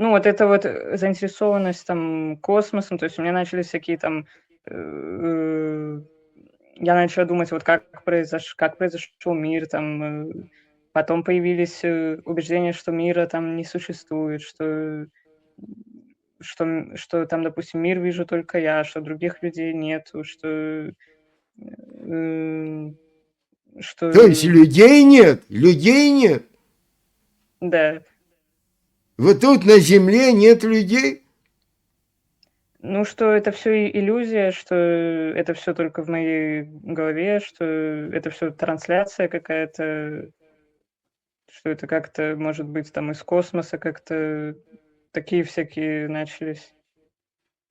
Ну, вот эта вот, заинтересованность там космосом, то есть у меня начались всякие там, э, я начала думать, вот как произошел мир, там, потом появились, убеждения, что мира там не существует, что там, допустим, мир вижу только я, что других людей нету, м, То есть что людей нет, людей нет. да. Вот тут на Земле нет людей. Ну, что это все иллюзия, что это все только в моей голове, что это все трансляция какая-то, что это как-то, может быть, там из космоса как-то такие всякие начались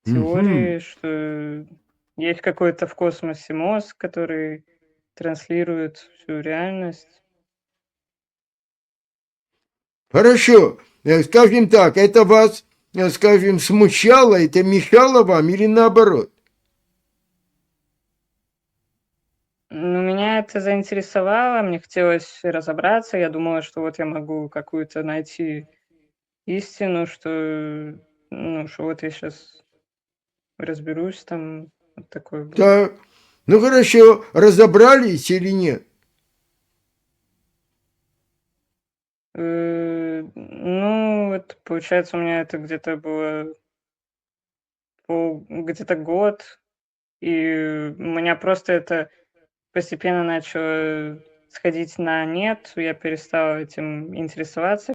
Мгм. теории, что есть какой-то в космосе мозг, который транслирует всю реальность. Хорошо. Скажем так, это вас, скажем, смущало, это мешало вам или наоборот? Ну, меня это заинтересовало, мне хотелось разобраться. Я думала, что вот я могу какую-то найти истину, что вот я сейчас разберусь там. Вот такое было. Так. Ну хорошо, разобрались или нет? Ну, вот получается, у меня это где-то было где-то год, и у меня просто это постепенно начало сходить на нет. Я перестала этим интересоваться.